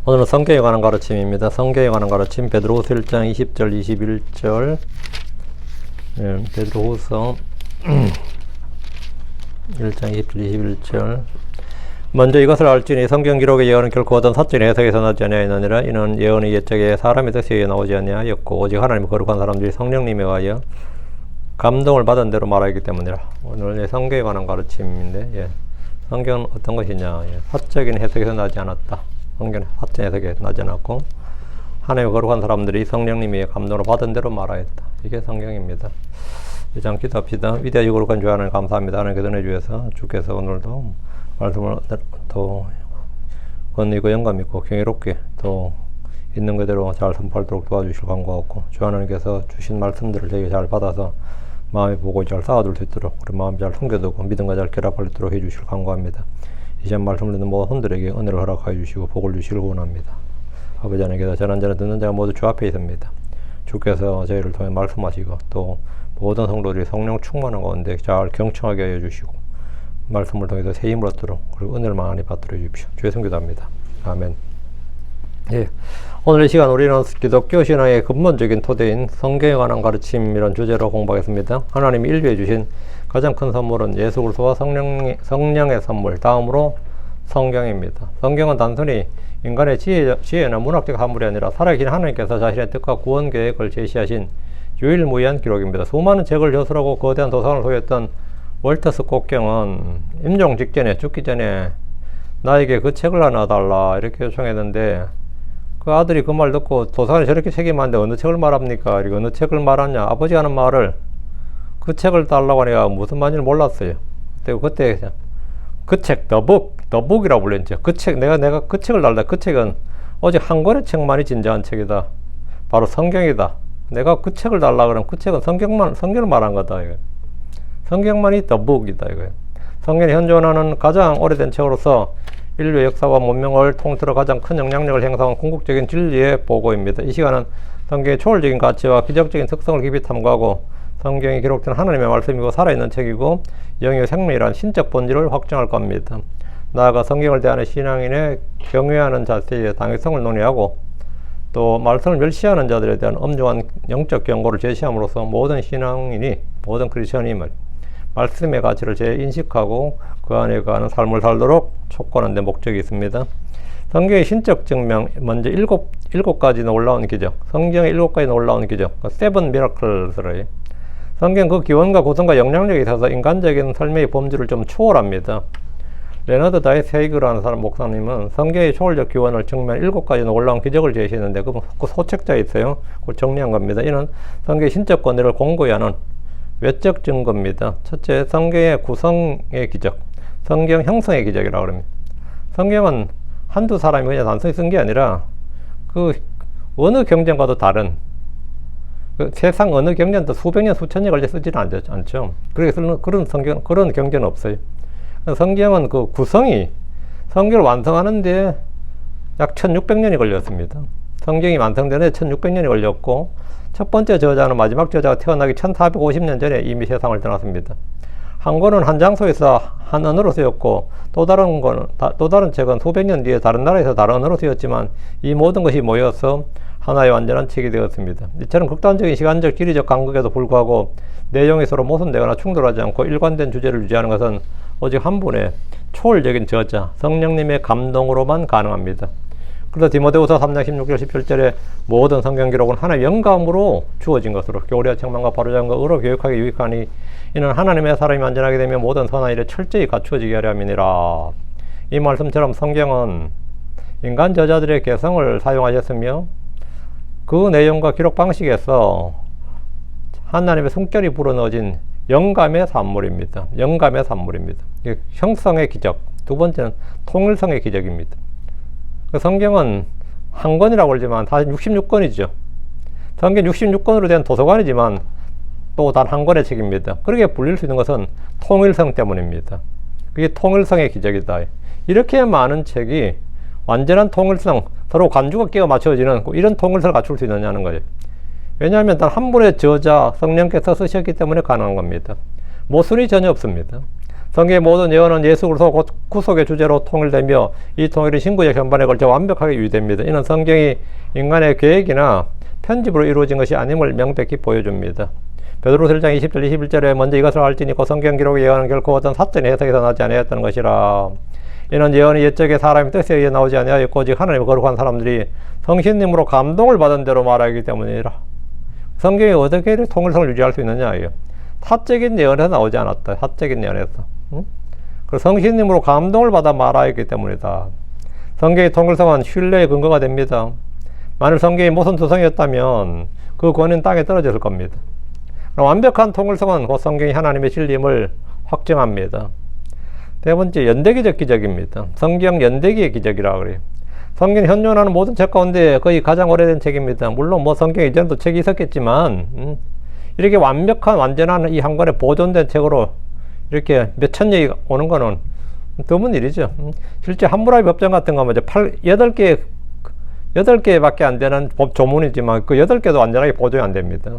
오늘은 성경에 관한 가르침입니다. 성경에 관한 가르침 베드로후서 1장 20절 21절 베드로후서 1장 20절 21절 먼저 이것을 알지니 성경 기록의 예언은 결코 어떤 사적인 해석에서 나지 아니하였느니라. 이는 예언의 옛적에 사람의 뜻에 나오지 아니하였고 오직 하나님의 거룩한 사람들이 성령님에 의하여 감동을 받은 대로 말하기 때문이라. 오늘 성경에 관한 가르침인데 성경은 어떤 것이냐, 사적인 해석에서 나지 않았다. 성경은 사적인 해석에 나지 않았고 하나님의 거룩한 사람들이 성령님의 감동을 받은 대로 말하였다. 이게 성경입니다. 이장 기도합시다. 위대하고 거룩한 주 하나님 감사합니다. 하나님께 은혜 주셔서 주께서 오늘도 말씀을 더 권위고 영감 있고 경이롭게 또 있는 그대로 잘 선포하도록 도와주실 간구하고 주 하나님께서 주신 말씀들을 저희가 잘 받아서 마음에 보고 잘 쌓아둘 수 있도록 우리 마음 잘 숨겨두고 믿음과 잘 결합할 수 있도록 해주실 간구합니다. 이 시간 말씀을 듣는 모든 혼들에게 은혜를 허락하여 주시고 복을 주시길 원합니다. 아버지 하나님께서 전한전에 듣는 자가 모두 주 앞에 있습니다. 주께서 저희를 통해 말씀하시고 또 모든 성도들이 성령 충만한 가운데 잘 경청하게 하여 주시고 말씀을 통해서 새 힘을 얻도록 그리고 은혜를 많이 받도록 해주십시오. 주의 성기도합니다. 아멘. 오늘 이 시간 우리는 기독교 신앙의 근본적인 토대인 성경에 관한 가르침이라는 주제로 공부하겠습니다. 하나님이 인류해 주신 가장 큰 선물은 예수 그리스도와 성령의 선물, 다음으로 성경입니다. 성경은 단순히 인간의 지혜나 문학적 산물이 아니라 살아계신 하나님께서 자신의 뜻과 구원 계획을 제시하신 유일무이한 기록입니다. 수많은 책을 저술하고 거대한 도상을 소유했던 월터 스콧경은 임종 직전에 죽기 전에 나에게 그 책을 하나 달라 이렇게 요청했는데 그 아들이 그 말 듣고 도서관에 저렇게 책이 많은데 어느 책을 말합니까? 이거 어느 책을 말하냐? 아버지가 하는 말을 그 책을 달라고 하니까 무슨 말인지 몰랐어요. 그때 그 책, The Book이라고 불렸죠. 그 책, 내가 그 책을 달라. 그 책은 오직 한 권의 책만이 진정한 책이다. 바로 성경이다. 내가 그 책을 달라 그러면 그 책은 성경을 말한 거다. 이거. 성경만이 The Book이다. 이거. 성경이 현존하는 가장 오래된 책으로서 인류의 역사와 문명을 통틀어 가장 큰 영향력을 행사한 궁극적인 진리의 보고입니다. 이 시간은 성경의 초월적인 가치와 기적적인 특성을 깊이 탐구하고 성경에 기록된 하나님의 말씀이고 살아있는 책이고 영의 생명이란 신적 본질을 확정할 겁니다. 나아가 성경을 대하는 신앙인의 경외하는 자세의 당위성을 논의하고 또 말씀을 멸시하는 자들에 대한 엄중한 영적 경고를 제시함으로써 모든 신앙인이, 모든 크리스천이 말씀의 가치를 재인식하고 그 안에 거하는 삶을 살도록 촉구하는 데 목적이 있습니다. 성경의 신적 증명, 먼저 일곱 가지는 올라온 기적, 성경의 7가지는 올라온 기적, 세븐 미라클스를 성경 그 기원과 구성과 영향력에 있어서 인간적인 삶의 범주를 좀 초월합니다. 레너드 다이스 헤이그라는 사람 목사님은 성경의 초월적 기원을 증명한 7가지는 올라온 기적을 제시했는데 그 소책자에 있어요. 그걸 정리한 겁니다. 이는 성경의 신적 권위를 공고히 하는 외적 증거입니다. 첫째, 성경의 구성의 기적, 성경 형성의 기적이라고 합니다. 성경은 한두 사람이 그냥 단순히 쓴 게 아니라 그 어느 경전과도 다른 그 세상 어느 경전도 수백 년, 수천 년 걸려 쓰지는 않죠. 그래서 그런 경전은 없어요. 성경은 그 구성이 성경을 완성하는데 약 1600년이 걸렸습니다. 성경이 완성되는데 1600년이 걸렸고 첫 번째 저자는 마지막 저자가 태어나기 1450년 전에 이미 세상을 떠났습니다. 한 권은 한 장소에서 한 언어로 쓰였고 또 다른 책은 수백 년 뒤에 다른 나라에서 다른 언어로 쓰였지만 이 모든 것이 모여서 하나의 완전한 책이 되었습니다. 이처럼 극단적인 시간적 지리적 간극에도 불구하고 내용이 서로 모순되거나 충돌하지 않고 일관된 주제를 유지하는 것은 오직 한 분의 초월적인 저자 성령님의 감동으로만 가능합니다. 그래서 디모데후서 3장 16절 17절에 모든 성경 기록은 하나님의 영감으로 주어진 것으로 교리와 책망과 바로잡음과 의로 교육하기 유익하니 이는 하나님의 사람이 완전하게 되면 모든 선한 일에 철저히 갖추어지게 하려 함이니라. 이 말씀처럼 성경은 인간 저자들의 개성을 사용하셨으며 그 내용과 기록 방식에서 하나님의 성결이 불어넣어진 영감의 산물입니다. 영감의 산물입니다. 형성의 기적, 두 번째는 통일성의 기적입니다. 성경은 한 권이라고 그러지만 다 66권이죠. 성경 66권으로 된 도서관이지만 또 단 한 권의 책입니다. 그렇게 불릴 수 있는 것은 통일성 때문입니다. 그게 통일성의 기적이다. 이렇게 많은 책이 완전한 통일성, 서로 간주가 끼워 맞춰지는 이런 통일성을 갖출 수 있느냐는 거예요. 왜냐하면 단 한 분의 저자 성령께서 쓰셨기 때문에 가능한 겁니다. 모순이 전혀 없습니다. 성경의 모든 예언은 예수 그리스도 구속의 주제로 통일되며 이 통일이 신구약 전반에 걸쳐 완벽하게 유의됩니다. 이는 성경이 인간의 계획이나 편집으로 이루어진 것이 아님을 명백히 보여줍니다. 베드로서 1장 20절 21절에 먼저 이것을 알지니 곧 성경 기록의 예언은 결코 어떤 사전의 해석에서 나지 아니하였다는 것이라. 이는 예언이 옛적에 사람의 뜻에 의해 나오지 아니하였고 오직 하나님의 거룩한 사람들이 성신님으로 감동을 받은 대로 말하기 때문이라. 성경이 어떻게 통일성을 유지할 수 있느냐예요. 사적인 예언에서 나오지 않았다. 사적인 예언에서. 그 성신님으로 감동을 받아 말하였기 때문이다. 성경의 통일성은 신뢰의 근거가 됩니다. 만일 성경이 모순투성이었다면 그 권위는 땅에 떨어졌을 겁니다. 완벽한 통일성은 곧 성경이 하나님의 진리임을 확증합니다. 네 번째, 연대기적 기적입니다. 성경 연대기의 기적이라고 그래요. 성경 현존하는 모든 책 가운데 거의 가장 오래된 책입니다. 물론 뭐 성경 이전에도 책이 있었겠지만 이렇게 완전한 이 한 권에 보존된 책으로 이렇게 몇천 년이 오는 거는 드문 일이죠. 실제 함무라비 법전 같은 거 먼저 8개밖에 안 되는 법 조문이지만 그 8개도 완전하게 보존이 안 됩니다.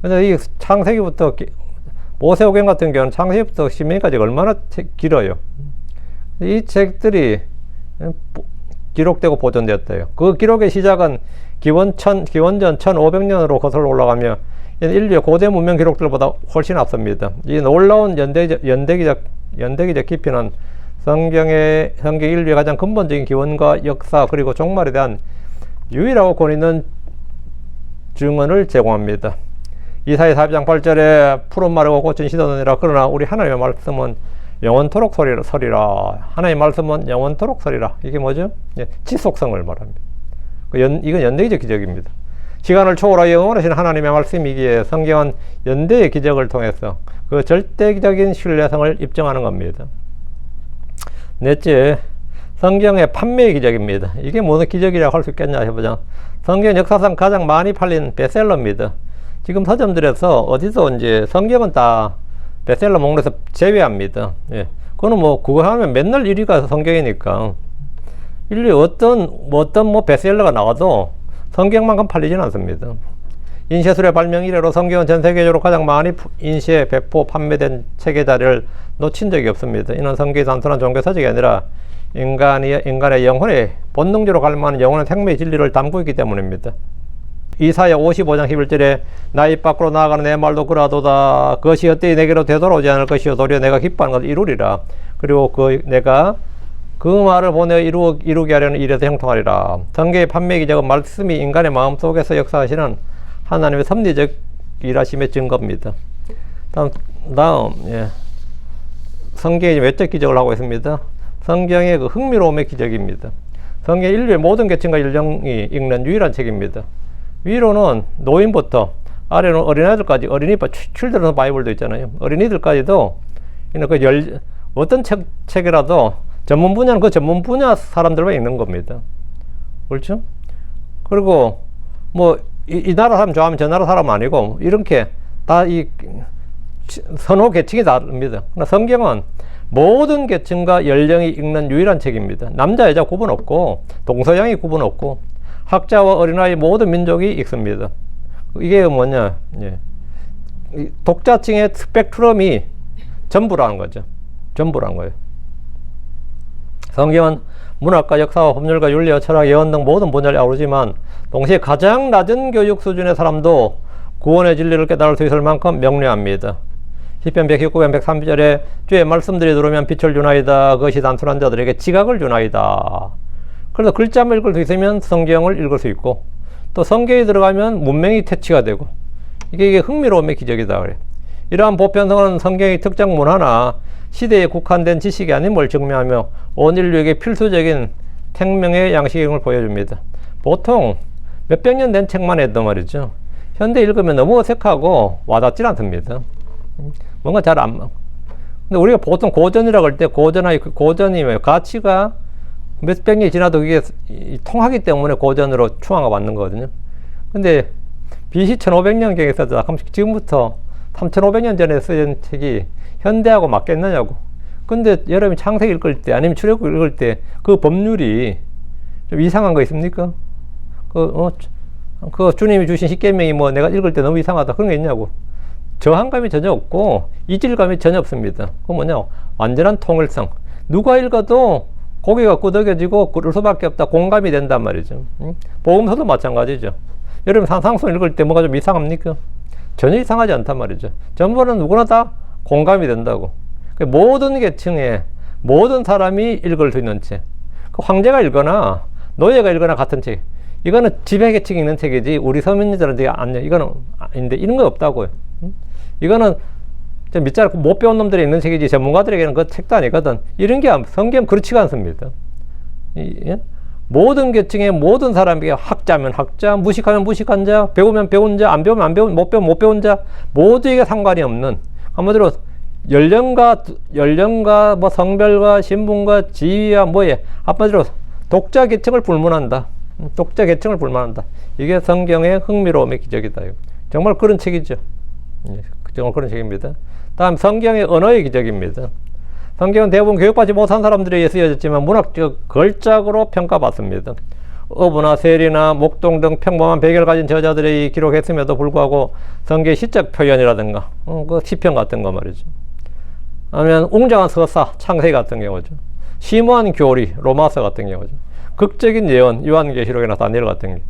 그래서 이 창세기부터 모세오경 같은 경우는 창세기부터 신명기까지 얼마나 길어요. 이 책들이 기록되고 보존되었대요. 그 기록의 시작은 기원전 1500년으로 거슬러 올라가며 인류의 고대 문명 기록들보다 훨씬 앞섭니다. 이 놀라운 연대기적 깊이는 성경 인류의 가장 근본적인 기원과 역사 그리고 종말에 대한 유일하고 권위 있는 증언을 제공합니다. 이사야 42장 8절에 푸른 마르고 꽃은 시드느니라. 그러나 우리 하나님의 말씀은 영원토록 서리라. 하나님의 말씀은 영원토록 서리라. 이게 뭐죠? 지속성을 말합니다. 이건 연대기적 기적입니다. 시간을 초월하여 영원하신 하나님의 말씀이기에 성경은 연대의 기적을 통해서 그 절대적인 신뢰성을 입증하는 겁니다. 넷째, 성경의 판매의 기적입니다. 이게 무슨 기적이라고 할 수 있겠냐 해보자. 성경 역사상 가장 많이 팔린 베스트셀러입니다. 지금 서점들에서 어디서 이제 성경은 다 베스트셀러 목록에서 제외합니다. 예. 그거는 뭐 그거 하면 맨날 1위가 성경이니까 인류 어떤 베스트셀러가 나와도 성경만큼 팔리진 않습니다. 인쇄술의 발명 이래로 성경은 전 세계적으로 가장 많이 인쇄, 배포, 판매된 책의 자리를 놓친 적이 없습니다. 이는 성경이 단순한 종교 서적이 아니라 인간의 영혼에 본능적으로 갈망하는 영혼의 생명의 진리를 담고 있기 때문입니다. 이사야 55장 11절에 나 입 밖으로 나아가는 내 말도 그라도다. 그것이 헛되이 내게로 되돌아오지 않을 것이요 도리어 내가 기뻐하는 것을 이루리라. 그리고 내가 그 말을 보내 이루게 하려는 일에서 형통하리라. 성경의 판매 기적은 말씀이 인간의 마음속에서 역사하시는 하나님의 섭리적 일하심의 증거입니다. 다음 성경이 외적 기적을 하고 있습니다. 성경의 그 흥미로움의 기적입니다. 성경 인류의 모든 계층과 연령이 읽는 유일한 책입니다. 위로는 노인부터 아래는 어린아이들까지 칠드런 바이블도 있잖아요. 어린이들까지도 어떤 책이라도 전문 분야는 그 전문 분야 사람들만 읽는 겁니다. 그렇죠? 그리고 뭐 이 나라 사람 좋아하면 저 나라 사람 아니고 이렇게 다 이 선호 계층이 다릅니다. 그러나 성경은 모든 계층과 연령이 읽는 유일한 책입니다. 남자 여자 구분 없고 동서양이 구분 없고 학자와 어린아이 모든 민족이 읽습니다. 이게 뭐냐? 독자층의 스펙트럼이 전부라는 거죠. 전부라는 거예요. 성경은 문학과 역사와 법률과 윤리와 철학, 예언 등 모든 분야를 아우르지만 동시에 가장 낮은 교육 수준의 사람도 구원의 진리를 깨달을 수 있을 만큼 명료합니다. 시편 119편 103절에 주의 말씀들이 들어오면 빛을 주나이다. 그것이 단순한 자들에게 지각을 주나이다. 그래서 글자만 읽을 수 있으면 성경을 읽을 수 있고 또 성경이 들어가면 문명이 퇴치가 되고 이게 흥미로움의 기적이다 그래요. 이러한 보편성은 성경의 특정 문화나 시대에 국한된 지식이 아님을 증명하며 온 인류에게 필수적인 생명의 양식임을 보여줍니다. 보통 몇백 년 된 책만 해도 말이죠. 현대 읽으면 너무 어색하고 와닿질 않습니다. 뭔가 잘 안 맞고. 근데 우리가 보통 고전이라고 할 때 고전이 가치가 몇백 년이 지나도 이게 통하기 때문에 고전으로 추앙을 받는 거거든요. 근데 BC 1500년경에 써서 지금부터 3500년 전에 쓰인 책이 현대하고 맞겠느냐고. 근데 여러분이 창세기 읽을 때 아니면 출애굽 읽을 때 그 법률이 좀 이상한 거 있습니까? 그 주님이 주신 십계명이 뭐 내가 읽을 때 너무 이상하다 그런 게 있냐고. 저항감이 전혀 없고 이질감이 전혀 없습니다. 그 뭐냐? 완전한 통일성. 누가 읽어도 고개가 끄덕여지고 그럴 수밖에 없다. 공감이 된단 말이죠. 복음서도 마찬가지죠. 여러분 상상성 읽을 때 뭐가 좀 이상합니까? 전혀 이상하지 않단 말이죠. 전부는 누구나 다 공감이 된다고. 모든 계층에 모든 사람이 읽을 수 있는 책. 황제가 읽거나 노예가 읽거나 같은 책. 이거는 지배계층이 있는 책이지 우리 서민들한테 안 이거는 아닌데 이런 거 없다고요. 이거는 밑자락 못 배운 놈들이 읽는 책이지 전문가들에게는 그 책도 아니거든. 이런 게 성경 그렇지가 않습니다. 예? 모든 계층의 모든 사람에게 학자면 학자, 무식하면 무식한 자, 배우면 배운 자, 안 배우면 안 배운, 못 배우면 못 배운 자, 모두에게 상관이 없는, 한마디로 연령과 뭐 성별과 신분과 지위와 뭐에 한마디로 독자 계층을 불문한다. 독자 계층을 불문한다. 이게 성경의 흥미로움의 기적이다. 정말 그런 책이죠. 정말 그런 책입니다. 다음 성경의 언어의 기적입니다. 성경은 대부분 교육받지 못한 사람들에 의해 쓰여졌지만 문학적 걸작으로 평가받습니다. 어부나 세리나 목동 등 평범한 배경을 가진 저자들이 기록했음에도 불구하고 성경의 시적 표현이라든가 그 시편 같은 거 말이죠. 아니면 웅장한 서사, 창세기 같은 경우죠. 심오한 교리, 로마서 같은 경우죠. 극적인 예언, 요한계시록이나 다니엘 같은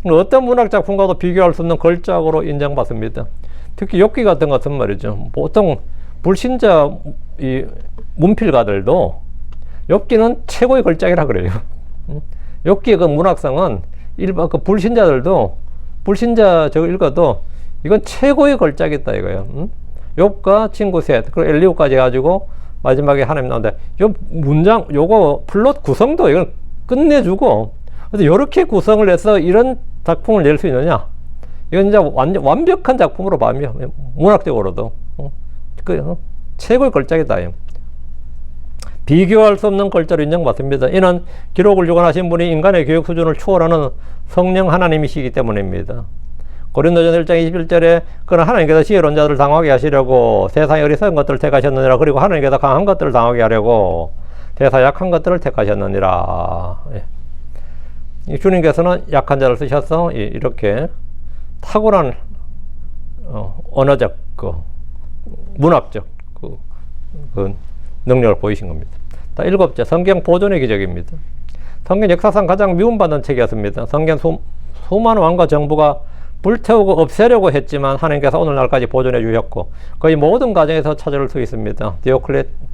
경우. 어떤 문학 작품과도 비교할 수 없는 걸작으로 인정받습니다. 특히 욥기 같은 것은 말이죠. 보통 불신자 이 문필가들도 욥기는 최고의 걸작이라 그래요. 욥기의 그 문학성은 일반 그 불신자들도 불신자 저거 읽어도 이건 최고의 걸작이다 이거예요. 욥과 친구 셋 그리고 엘리후까지 해가지고 마지막에 하나님 나오는데 요 문장 요거 플롯 구성도 이건 끝내주고 그래서 요렇게 구성을 해서 이런 작품을 낼 수 있느냐? 이건 진짜 완벽한 작품으로 봐요. 문학적으로도 최고의 걸작이다. 비교할 수 없는 걸작으로 인정받습니다. 이는 기록을 주관하신 분이 인간의 교육 수준을 초월하는 성령 하나님이시기 때문입니다. 고린도전서 1장 21절에 그러나 하나님께서 지혜로운 자들을 당하게 하시려고 세상의 어리석은 것들을 택하셨느니라. 그리고 하나님께서 강한 것들을 당하게 하려고 세상 약한 것들을 택하셨느니라. 예. 주님께서는 약한 자를 쓰셔서 이렇게 탁월한 언어적 문학적 그 능력을 보이신 겁니다. 자, 7째 성경 보존의 기적입니다. 성경 역사상 가장 미움받는 책이었습니다. 성경 수많은 왕과 정부가 불태우고 없애려고 했지만 하나님께서 오늘날까지 보존해 주셨고 거의 모든 가정에서 찾을 수 있습니다.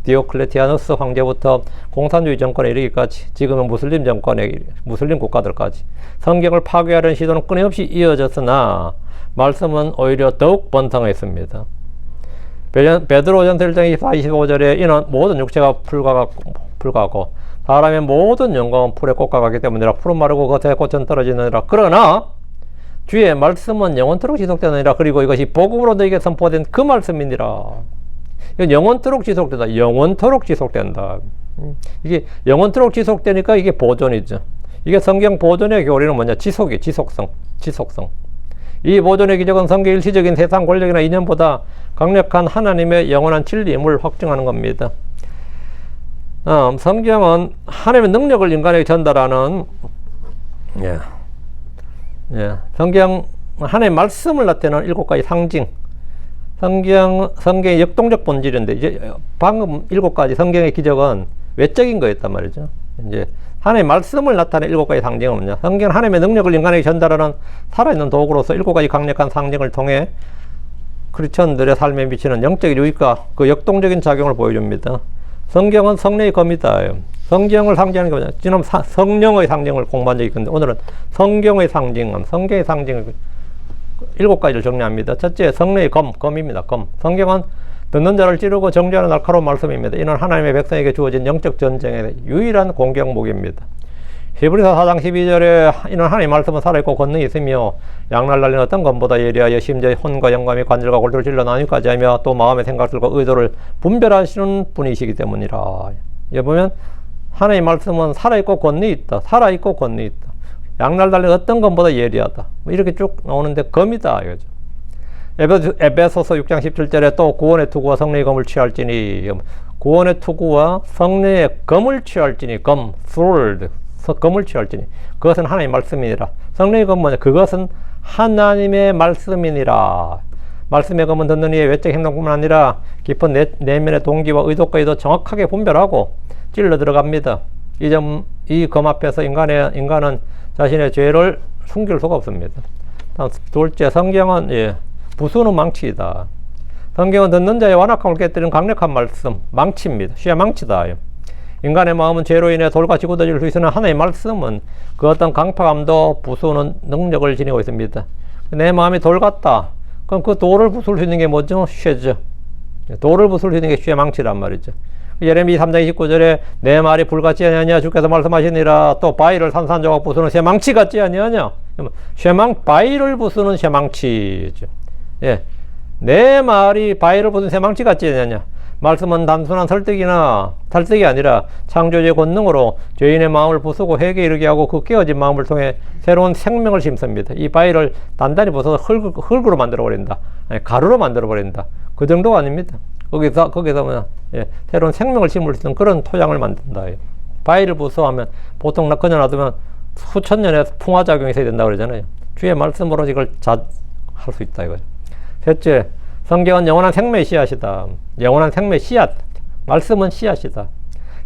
디오클레티아누스 황제부터 공산주의 정권에 이르기까지 지금은 무슬림 국가들까지 성경을 파괴하려는 시도는 끊임없이 이어졌으나 말씀은 오히려 더욱 번성했습니다. 베드로전서 1장 24-25절에 이는 모든 육체가 불가고 사람의 모든 영광은 풀에 꽂아가기 때문이라 푸른 마르고 겉에 꽃은 떨어지느니라. 그러나 주의 말씀은 영원토록 지속되느니라. 그리고 이것이 복음으로 너에게 선포된 그 말씀이니라. 이건 영원토록 지속된다. 영원토록 지속된다. 이게 영원토록 지속되니까 이게 보존이죠. 이게 성경 보존의 교리는 뭐냐? 지속성. 이 보존의 기적은 성경 일시적인 세상 권력이나 이념보다 강력한 하나님의 영원한 진리임을 확증하는 겁니다. 성경은 하나님의 능력을 인간에게 전달하는 성경 하나님의 말씀을 나타내는 7가지 상징. 성경의 역동적 본질인데 이제 방금 7가지 성경의 기적은 외적인 거였단 말이죠. 이제 하나님의 말씀을 나타내는 7가지 상징은 뭐냐? 성경은 하나님의 능력을 인간에게 전달하는 살아있는 도구로서 7가지 강력한 상징을 통해 크리스천들의 삶에 미치는 영적 유익과 그 역동적인 작용을 보여줍니다. 성경은 성령의 검이다. 성경을 상징하는 게 뭐냐? 지금 성령의 상징을 공부한 적이 있는데 오늘은 성경의 상징, 성경의 상징을 7가지를 정리합니다. 첫째, 성령의 검입니다. 성경은 듣는 자를 찌르고 정죄하는 날카로운 말씀입니다. 이는 하나님의 백성에게 주어진 영적 전쟁의 유일한 공격무기입니다. 히브리서 4장 12절에 이는 하나님의 말씀은 살아있고 권능이 있으며 양날 달린 어떤 검보다 예리하여 심지어 혼과 영감이 관절과 골두를 찔러 나누기까지 하며 또 마음의 생각들과 의도를 분별하시는 분이시기 때문이라. 여기 보면 하나님의 말씀은 살아있고 권능이 있다. 양날 달린 어떤 검보다 예리하다. 이렇게 쭉 나오는데 검이다 이거죠. 에베소서 6장 17절에 또 구원의 투구와 성령의 검을 취할지니 구원의 투구와 성령의 검을 취할지니 검을 취할지니 그것은 하나님의 말씀이니라. 성령의 검은 뭐냐? 그것은 하나님의 말씀이니라. 말씀의 검은 듣는 이의 외적 행동뿐만 아니라 깊은 내면의 동기와 의도까지도 정확하게 분별하고 찔러 들어갑니다. 이 검 앞에서 인간은 자신의 죄를 숨길 수가 없습니다. 둘째, 성경은 부수는 망치이다. 성경은 듣는 자의 완악함을 깨뜨리는 강력한 말씀, 망치입니다. 쇠망치다. 인간의 마음은 죄로 인해 돌같이 굳어질 수 있으나 하나님의 말씀은 그 어떤 강팍함도 부수는 능력을 지니고 있습니다. 내 마음이 돌 같다. 그럼 그 돌을 부술 수 있는 게 뭐죠? 쇠죠. 돌을 부술 수 있는 게 쇠망치란 말이죠. 예레미야 3장 29절에 내 말이 불같지 아니하냐 주께서 말씀하시니라. 또 바위를 산산조각 부수는 쇠망치 같지 아니하냐. 바위를 부수는 쇠망치죠. 예, 내 말이 바위를 부수는 쇠망치 같지 아니하냐. 말씀은 단순한 설득이 아니라 창조주의 권능으로 죄인의 마음을 부수고 회개에 이르게 하고 그 깨어진 마음을 통해 새로운 생명을 심습니다. 이 바위를 단단히 부숴서 흙으로 만들어버린다. 아니, 가루로 만들어버린다. 그 정도가 아닙니다. 거기서 새로운 생명을 심을 수 있는 그런 토양을 만든다. 바위를 부숴하면 보통 그냥 놔두면 수천 년의 풍화작용이 있어야 된다고 그러잖아요. 주의 말씀으로 이걸 할 수 있다 이거예요. 셋째, 성경은 영원한 생명의 씨앗이다. 영원한 생명의 씨앗. 말씀은 씨앗이다.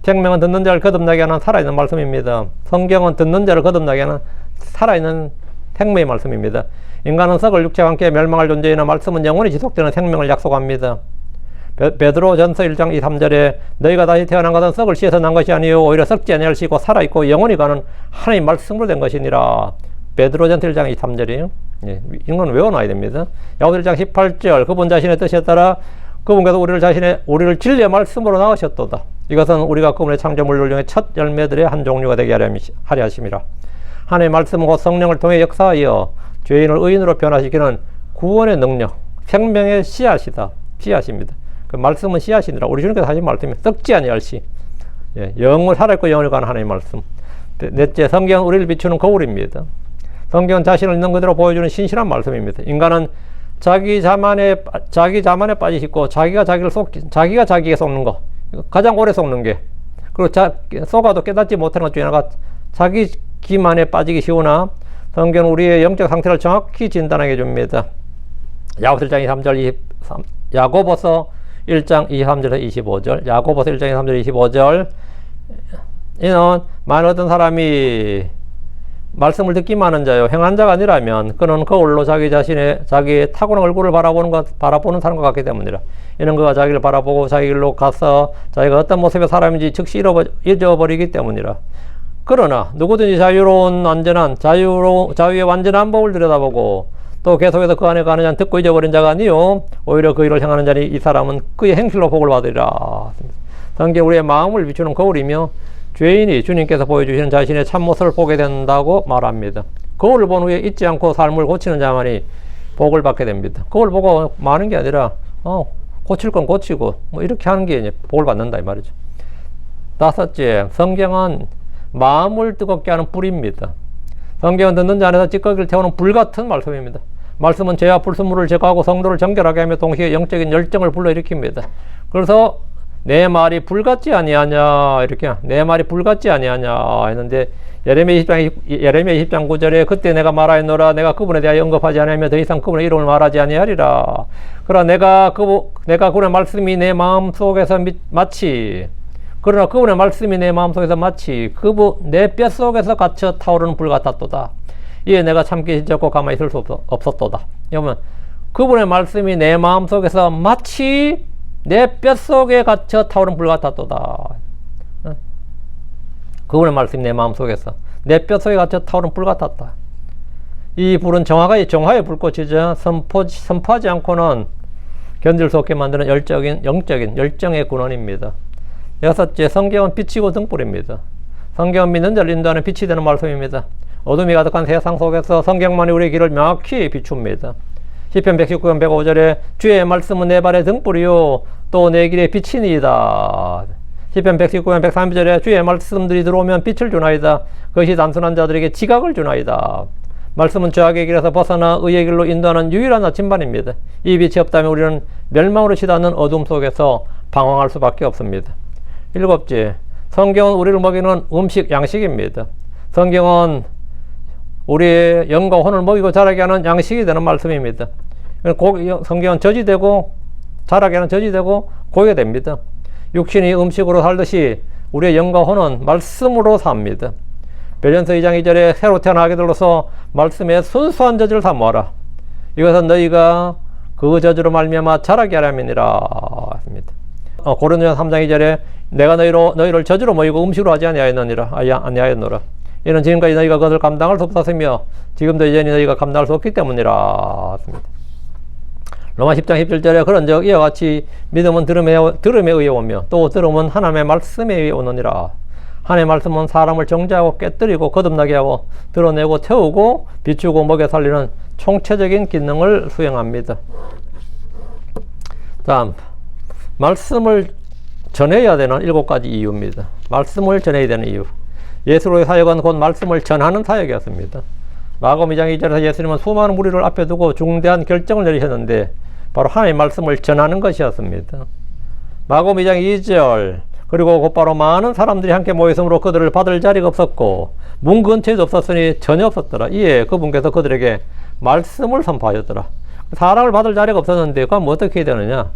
생명은 듣는 자를 거듭나게 하는 살아있는 말씀입니다. 성경은 듣는 자를 거듭나게 하는 살아있는 생명의 말씀입니다. 인간은 썩을 육체와 함께 멸망할 존재이나 말씀은 영원히 지속되는 생명을 약속합니다. 베드로 전서 1장 2, 3절에 너희가 다시 태어난 것은 썩을 씨에서 난 것이 아니요 오히려 썩지 아니할 씨고 살아있고 영원히 가는 하나님 말씀으로 된 것이니라. 베드로 전서 1장 2, 3절이에요. 예, 이건 외워놔야 됩니다. 야고보서 1장 18절 그분 자신의 뜻에 따라 그분께서 우리를 진리의 말씀으로 낳으셨도다. 이것은 우리가 그분의 창조물들 중에 첫 열매들의 한 종류가 되게 하려 하심이라. 하나님의 말씀은 곧 성령을 통해 역사하여 죄인을 의인으로 변화시키는 구원의 능력, 생명의 씨앗입니다. 그 말씀은 씨앗이니라. 우리 주님께서 하신 말씀이 썩지 아니할 씨. 예, 영을 살아있고 영을 가는 하나님의 말씀. 넷째, 성경은 우리를 비추는 거울입니다. 성경은 자신을 있는 그대로 보여주는 신실한 말씀입니다. 인간은 자기 자만에 빠져 있고 자기가 자기에게 속는 거 가장 오래 속는 게 그리고 속아도 깨닫지 못하는 것 중에 하나가 자기 기만에 빠지기 쉬우나 성경은 우리의 영적 상태를 정확히 진단하게 줍니다. 야고보서 1장 23절 야고보서 1장 23절에서 25절 야고보서 1장 23절 25절 이는 만일 어떤 사람이 말씀을 듣기만 하는 자요 행한 자가 아니라면 그는 거울로 자기의 타고난 얼굴을 바라보는 사람과 같기 때문이라. 이는 그가 자기를 바라보고 자기 길로 가서 자기가 어떤 모습의 사람인지 즉시 잊어버리기 때문이라. 그러나 누구든지 자유의 완전한 법을 들여다보고 또 계속해서 그 안에 가는 자는 듣고 잊어버린 자가 아니요 오히려 그 일을 행하는 자니 이 사람은 그의 행실로 복을 받으리라. 성경 우리의 마음을 비추는 거울이며 죄인이 주님께서 보여주시는 자신의 참모습을 보게 된다고 말합니다. 거울을 본 후에 잊지 않고 삶을 고치는 자만이 복을 받게 됩니다. 거울 보고 마는 게 아니라 고칠 건 고치고 뭐 이렇게 하는 게 이제 복을 받는다 이 말이죠. 다섯째, 성경은 마음을 뜨겁게 하는 불입니다. 성경은 듣는 자 안에서 찌꺼기를 태우는 불 같은 말씀입니다. 말씀은 죄와 불순물을 제거하고 성도를 정결하게 하며 동시에 영적인 열정을 불러일으킵니다. 그래서 내 말이 불같지 아니하냐 이렇게 내 말이 불같지 아니하냐 했는데 예레미야 20장 9절에 그때 내가 말하였노라 내가 그분에 대하여 언급하지 아니하며 더 이상 그분의 이름을 말하지 아니하리라. 그러나 내가 그분의 말씀이 내 마음속에서 그러나 그분의 말씀이 내 마음속에서 마치 내 뼛속에서 갇혀 타오르는 불 같았도다. 이에 내가 참기 힘없고 가만히 있을 수 없었도다. 여러분 그분의 말씀이 내 마음속에서 마치 내 뼛속에 갇혀 타오르는 불 같았도다. 그분의 말씀이 내 마음속에서 내 뼛속에 갇혀 타오르는 불 같았다. 이 불은 정화의 불꽃이죠. 선포하지 않고는 견딜 수 없게 만드는 영적인 열정의 근원입니다. 여섯째, 성경은 빛이고 등불입니다. 성경은 믿는 자를 인도하는 빛이 되는 말씀입니다. 어둠이 가득한 세상 속에서 성경만이 우리의 길을 명확히 비춥니다. 시편 119편 105절에 주의 말씀은 내 발의 등불이요 또 내 길의 빛이니이다. 시편 119편 130절에 주의 말씀들이 들어오면 빛을 주나이다. 그것이 단순한 자들에게 지각을 주나이다. 말씀은 죄악의 길에서 벗어나 의의 길로 인도하는 유일한 나침반입니다. 이 빛이 없다면 우리는 멸망으로 치닫는 어둠 속에서 방황할 수밖에 없습니다. 일곱째, 성경은 우리를 먹이는 양식입니다. 성경은 우리의 영과 혼을 먹이고 자라게 하는 양식이 되는 말씀입니다. 성경은 저지되고 자라게는 저지되고 고게 됩니다. 육신이 음식으로 살듯이 우리의 영과 혼은 말씀으로 삽니다. 베드로전서 2장 2절에 새로 태어나게 들로서 말씀에 순수한 저주를 사모하라. 이것은 너희가 그 저주로 말미암아 자라게 하려함이니라 했습니다. 고린도전서 3장 2절에 내가 너희를 저주로 모이고 음식으로 하지 아니하였노라. 이는 지금까지 너희가 그것을 감당할 수 없었으며 지금도 여전히 너희가 감당할 수 없기 때문이라 했습니다. 로마 10장 17절에 그런즉 이와 같이 믿음은 들음에 의해 오며 또 들음은 하나님의 말씀에 의해 오느니라. 하나님의 말씀은 사람을 정죄하고 깨뜨리고 거듭나게 하고 드러내고 태우고 비추고 먹여 살리는 총체적인 기능을 수행합니다. 다음, 말씀을 전해야 되는 7가지 이유입니다. 말씀을 전해야 되는 이유. 예수로의 사역은 곧 말씀을 전하는 사역이었습니다. 마가복음 2장 2절에서 예수님은 수많은 무리를 앞에 두고 중대한 결정을 내리셨는데 바로 하나님의 말씀을 전하는 것이었습니다. 마가복음 2장 2절 그리고 곧바로 많은 사람들이 함께 모였으므로 그들을 받을 자리가 없었고 문 근처에도 없었으니 전혀 없었더라. 이에 그분께서 그들에게 말씀을 선포하셨더라. 사람을 받을 자리가 없었는데 그럼 어떻게 해야 되느냐?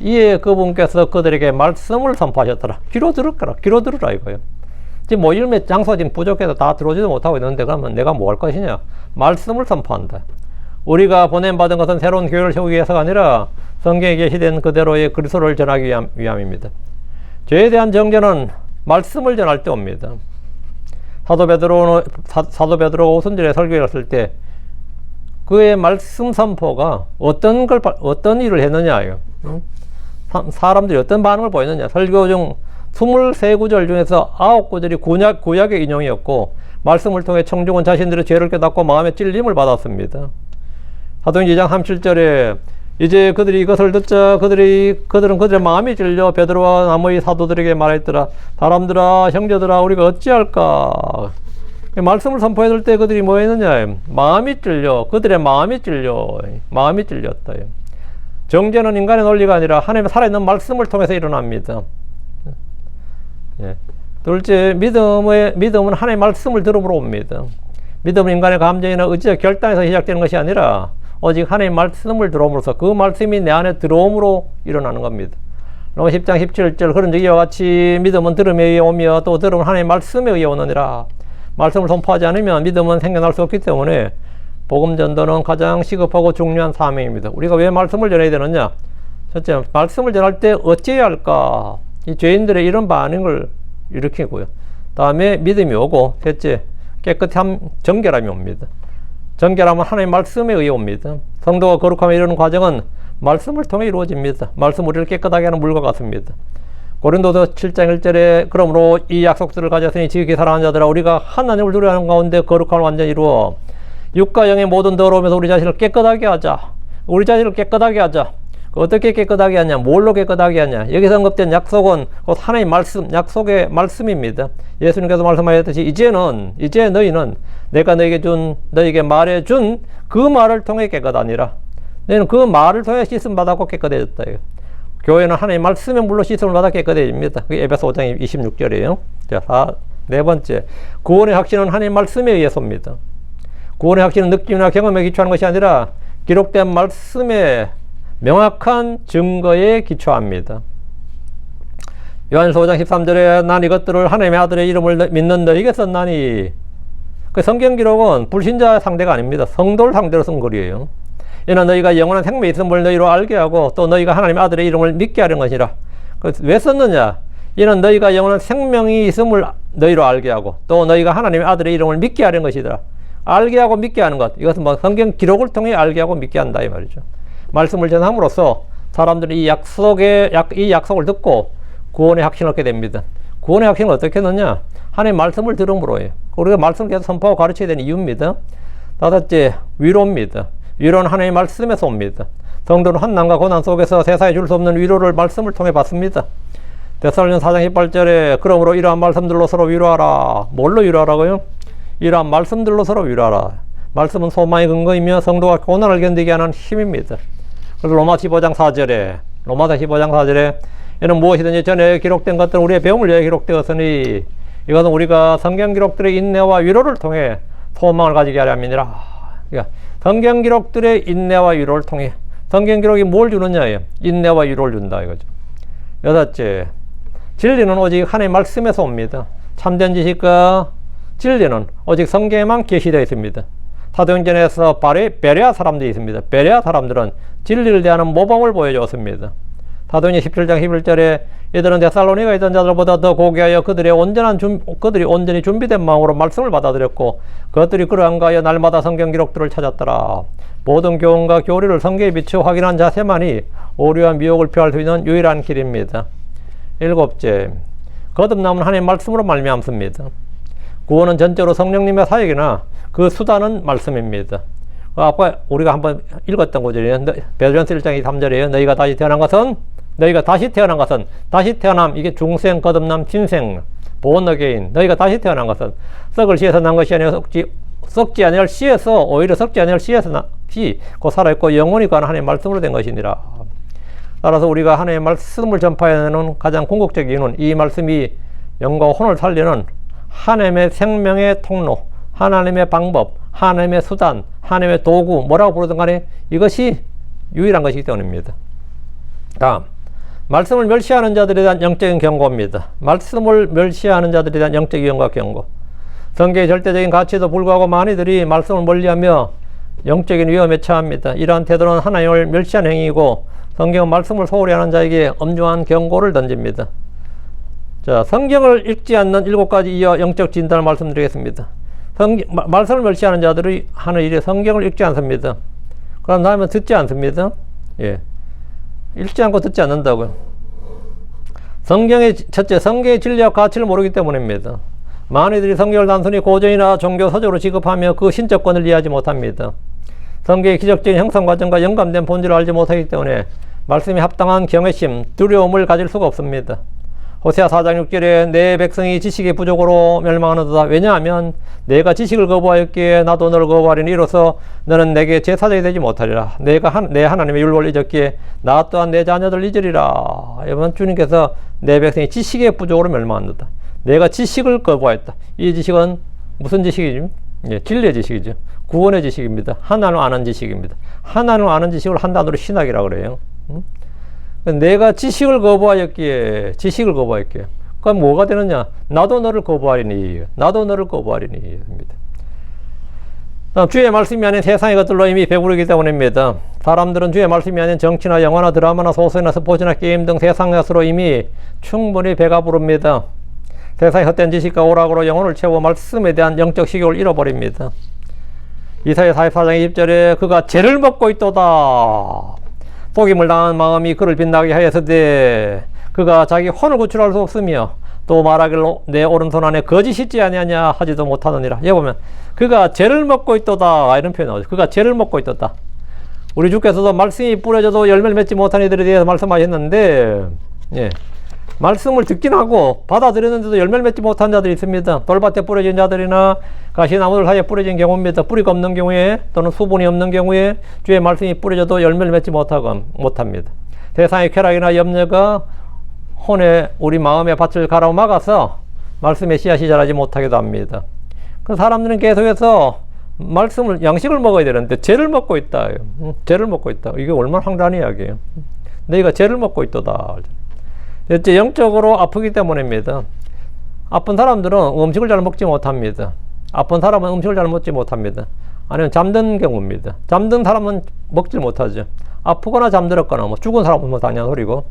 이에 그분께서 그들에게 말씀을 선포하셨더라. 귀로 들으라 이거예요. 지금 모임의 장소가 지금 부족해서 다 들어오지도 못하고 있는데 그러면 내가 뭐 할 것이냐? 말씀을 선포한다. 우리가 보냄받은 것은 새로운 교회를 세우기 위해서가 아니라 성경에 계시된 그대로의 그리스도를 전하기 위함입니다. 죄에 대한 정죄는 말씀을 전할 때 옵니다. 사도 베드로가 오순절에 설교를 했을 때 그의 말씀 선포가 어떤 일을 했느냐요. 사람들이 어떤 반응을 보였느냐. 설교 중 23구절 중에서 9구절이 구약의 인용이었고 말씀을 통해 청중은 자신들의 죄를 깨닫고 마음의 찔림을 받았습니다. 사도행전 2장 37절에 이제 그들이 이것을 듣자 그들은 그들의 마음이 찔려 베드로와 나머지 사도들에게 말했더라. 사람들아 형제들아 우리가 어찌할까. 말씀을 선포했을 때 그들이 뭐 했느냐. 마음이 찔려. 그들의 마음이 찔렸다. 정죄는 인간의 논리가 아니라 하나님의 살아있는 말씀을 통해서 일어납니다. 둘째, 믿음은 하나님의 말씀을 들음으로 옵니다. 믿음은 인간의 감정이나 의지와 결단에서 시작되는 것이 아니라 오직 하나님의 말씀을 들어옴으로써 그 말씀이 내 안에 들어옴으로 일어나는 겁니다. 로마 10장 17절 그런즉 이와 같이 믿음은 들음에 의해 오며 또 들음은 하나님의 말씀에 의해 오느니라. 말씀을 선포하지 않으면 믿음은 생겨날 수 없기 때문에 복음 전도는 가장 시급하고 중요한 사명입니다. 우리가 왜 말씀을 전해야 되느냐? 첫째, 말씀을 전할 때 어찌해야 할까? 이 죄인들의 이런 반응을 일으키고요. 다음에 믿음이 오고, 셋째, 깨끗함, 정결함이 옵니다. 정결함은 하나님의 말씀에 의해 옵니다. 성도가 거룩함에 이르는 과정은 말씀을 통해 이루어집니다. 말씀 우리를 깨끗하게 하는 물과 같습니다. 고린도서 7장 1절에 그러므로 이 약속들을 가졌으니 지극히 사랑하는 자들아 우리가 하나님을 두려워하는 가운데 거룩함을 완전히 이루어 육과 영의 모든 더러움에서 우리 자신을 깨끗하게 하자. 어떻게 깨끗하게 하냐? 뭘로 깨끗하게 하냐? 여기서 언급된 약속은 곧 하나님의 말씀, 약속의 말씀입니다. 예수님께서 말씀하셨듯이 이제 너희는 내가 너에게 말해준 그 말을 통해 깨끗하니라. 너희는 그 말을 통해 씻음 받았고 깨끗해졌다. 교회는 하나님의 말씀의 물로 씻음을 받아 깨끗해집니다. 그게 에베소 5장 26절이에요. 자, 네 번째, 구원의 확신은 하나님의 말씀에 의해서 옵니다. 구원의 확신은 느낌이나 경험에 기초하는 것이 아니라 기록된 말씀의 명확한 증거에 기초합니다. 요한일서 5장 13절에 난 이것들을 하나님의 아들의 이름을 믿는 너희에게 썼나니. 그 성경 기록은 불신자 상대가 아닙니다. 성도를 상대로 쓴 글이에요. 이는 너희가 영원한 생명이 있음을 너희로 알게 하고 또 너희가 하나님의 아들의 이름을 믿게 하는 것이라. 왜 썼느냐? 이는 너희가 영원한 생명이 있음을 너희로 알게 하고 또 너희가 하나님의 아들의 이름을 믿게 하는 것이더라. 알게 하고 믿게 하는 것. 이것은 뭐 성경 기록을 통해 알게 하고 믿게 한다 이 말이죠. 말씀을 전함으로써 사람들이 이 약속을 듣고 구원의 확신을 얻게 됩니다. 구원의 확신을 어떻게 얻느냐? 하나님의 말씀을 들음으로요. 우리가 말씀을 계속 선포하고 가르쳐야 되는 이유입니다. 다섯째, 위로입니다. 위로는 하나님의 말씀에서 옵니다. 성도는 환난과 고난 속에서 세상에 줄 수 없는 위로를 말씀을 통해 받습니다. 데살로니가서 4장 18절에 그러므로 이러한 말씀들로 서로 위로하라. 뭘로 위로하라고요? 이러한 말씀들로 서로 위로하라. 말씀은 소망의 근거이며 성도가 고난을 견디게 하는 힘입니다. 그래서 로마서 15장 4절에 이는 무엇이든지 전에 기록된 것들은 우리의 배움을 위해 기록되었으니 이것은 우리가 성경 기록들의 인내와 위로를 통해 소망을 가지게 하려 함이니라. 그러니까 성경 기록들의 인내와 위로를 통해 성경 기록이 뭘 주느냐예요. 인내와 위로를 준다 이거죠. 여섯째, 진리는 오직 하나님의 말씀에서 옵니다. 참된 지식과 진리는 오직 성경에만 계시되어 있습니다. 사도행전에서 베레아 사람들이 있습니다. 베레아 사람들은 진리를 대하는 모범을 보여주었습니다. 사도행전 17장 11절에 이들은 데살로니가에 있던 자들보다 더 고귀하여 그들이 온전히 준비된 마음으로 말씀을 받아들였고 그것들이 그러한 가하여 날마다 성경 기록들을 찾았더라. 모든 교훈과 교리를 성경에 비추어 확인한 자세만이 오류와 미혹을 피할 수 있는 유일한 길입니다. 일곱째, 거듭남은 하나님의 말씀으로 말미암습니다. 구원은 전적으로 성령님의 사역이나 그 수단은 말씀입니다. 아까 우리가 한번 읽었던 구절이에요. 베드로전서 1장 23절이에요. 너희가 다시 태어난 것은 다시 태어남, 이게 중생, 거듭남, 신생, born again. 너희가 다시 태어난 것은 썩을 씨에서 난 것이 아니라 썩지 아니할 씨에서, 오히려 썩지 아니할 씨에서 곧 살아있고 영원히 관한 하나님의 말씀으로 된 것이니라. 따라서 우리가 하나님의 말씀을 전파해야 하는 가장 궁극적 이유는 이 말씀이 영과 혼을 살리는 하나님의 생명의 통로, 하나님의 방법, 하나님의 수단, 하나님의 도구, 뭐라고 부르든 간에 이것이 유일한 것이기 때문입니다. 다음, 말씀을 멸시하는 자들에 대한 영적인 경고입니다. 말씀을 멸시하는 자들에 대한 영적 위험과 경고. 성경의 절대적인 가치에도 불구하고 많이들이 말씀을 멀리하며 영적인 위험에 처합니다. 이러한 태도는 하나님을 멸시하는 행위이고 성경은 말씀을 소홀히 하는 자에게 엄중한 경고를 던집니다. 자, 성경을 읽지 않는 7가지 이어 영적 진단을 말씀드리겠습니다. 말씀을 멸시하는 자들이 하는 일이 성경을 읽지 않습니다. 그럼 다음에 듣지 않습니다. 예. 읽지 않고 듣지 않는다고요. 첫째, 성경의 진리와 가치를 모르기 때문입니다. 많이들이 성경을 단순히 고전이나 종교 서적으로 취급하며 그 신적권을 이해하지 못합니다. 성경의 기적적인 형성 과정과 연관된 본질을 알지 못하기 때문에 말씀이 합당한 경외심, 두려움을 가질 수가 없습니다. 호세아 4장 6절에 내 백성이 지식의 부족으로 멸망하는도다. 왜냐하면 내가 지식을 거부하였기에 나도 너를 거부하리니 이로써 너는 내게 제사장이 되지 못하리라. 내가 내 하나님의 율법을 잊었기에 나 또한 내 자녀들 잊으리라. 여러분, 주님께서 내 백성이 지식의 부족으로 멸망한다. 내가 지식을 거부하였다. 이 지식은 무슨 지식이죠? 예, 진리의 지식이죠. 구원의 지식입니다. 하나님을 아는 지식입니다. 하나님을 아는 지식을 한 단어로 신학이라고 그래요. 내가 지식을 거부하였기에 그럼 뭐가 되느냐? 나도 너를 거부하리니 입니다. 주의 말씀이 아닌 세상의 것들로 이미 배부르기 때문입니다. 사람들은 주의 말씀이 아닌 정치나 영화나 드라마나 소설이나 스포츠나 게임 등 세상의 것으로 이미 충분히 배가 부릅니다. 세상의 헛된 지식과 오락으로 영혼을 채워 말씀에 대한 영적 식욕을 잃어버립니다. 이사야 44장 20절에 그가 죄를 먹고 있도다. 속임을 당한 마음이 그를 빛나게 하였으되 그가 자기 혼을 구출할 수 없으며 또 말하기로 내 오른손 안에 거짓이 있지 아니하냐 하지도 못하느니라. 여기 보면 그가 죄를 먹고 있도다 이런 표현이 나오죠. 그가 죄를 먹고 있도다. 우리 주께서도 말씀이 뿌려져도 열매를 맺지 못한 이들에 대해서 말씀하셨는데, 예, 말씀을 듣긴 하고 받아들였는데도 열매를 맺지 못한 자들이 있습니다. 돌밭에 뿌려진 자들이나 가시나무들 사이에 뿌려진 경우입니다. 뿌리가 없는 경우에 또는 수분이 없는 경우에 주의 말씀이 뿌려져도 열매를 맺지 못합니다. 세상의 쾌락이나 염려가 혼에 우리 마음의 밭을 가로막아서 말씀의 씨앗이 자라지 못하기도 합니다. 그 사람들은 계속해서 말씀을, 양식을 먹어야 되는데 죄를 먹고 있다. 죄를 먹고 있다. 이게 얼마나 황당한 이야기예요. 너희가 죄를 먹고 있도다. 이제 영적으로 아프기 때문입니다. 아픈 사람들은 음식을 잘 먹지 못합니다. 아픈 사람은 음식을 잘 먹지 못합니다. 아니면 잠든 경우입니다. 잠든 사람은 먹지 못하죠. 아프거나 잠들었거나 뭐 죽은 사람은 뭐 당연한 소리고,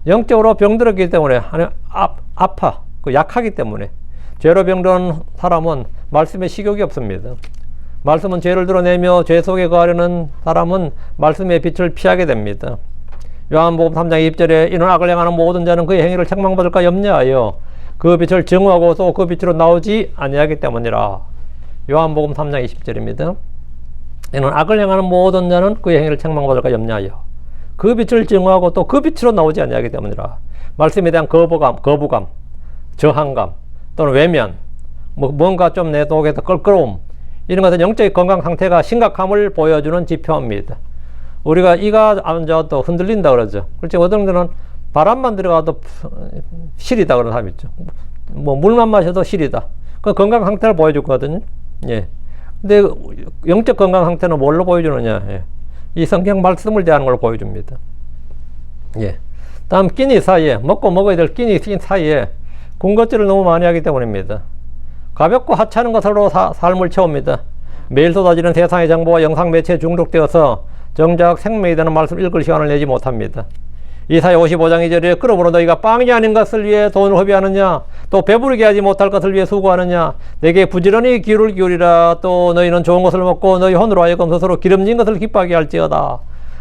영적으로 병들었기 때문에 아파, 약하기 때문에 죄로 병든 사람은 말씀에 식욕이 없습니다. 말씀은 죄를 드러내며 죄 속에 거하려는 사람은 말씀의 빛을 피하게 됩니다. 요한복음 3장 20절에 이는 악을 행하는 모든 자는 그의 행위를 책망받을까 염려하여 그 빛을 증오하고 또 그 빛으로 나오지 아니하기 때문이라. 요한복음 3장 20절입니다. 이는 악을 행하는 모든 자는 그의 행위를 책망받을까 염려하여 그 빛을 증오하고 또 그 빛으로 나오지 아니하기 때문이라. 말씀에 대한 거부감, 저항감 또는 외면, 뭔가 좀 내 속에서 껄끄러움, 이런 것은 영적인 건강 상태가 심각함을 보여주는 지표입니다. 우리가 이가 안 좋아도 흔들린다 그러죠. 그렇지, 어떤 분들은 바람만 들어가도 시리다 그런 사람 있죠. 뭐 물만 마셔도 시리다. 그 건강 상태를 보여주거든요. 예. 근데 영적 건강 상태는 뭘로 보여주느냐? 예. 이 성경 말씀을 대하는 걸 보여줍니다. 예. 다음 끼니 사이에, 먹고 먹어야 될 끼니 사이에 군것질을 너무 많이 하기 때문입니다. 가볍고 하찮은 것으로 삶을 채웁니다. 매일 쏟아지는 세상의 정보와 영상 매체에 중독되어서 정작 생명이 되는 말씀을 읽을 시간을 내지 못합니다. 이사야 55장 2절에 그러므로 너희가 빵이 아닌 것을 위해 돈을 허비하느냐, 또 배부르게 하지 못할 것을 위해 수고하느냐, 내게 부지런히 귀를 기울이라. 또 너희는 좋은 것을 먹고 너희 혼으로 하여금 스스로 기름진 것을 기뻐하게 할지어다.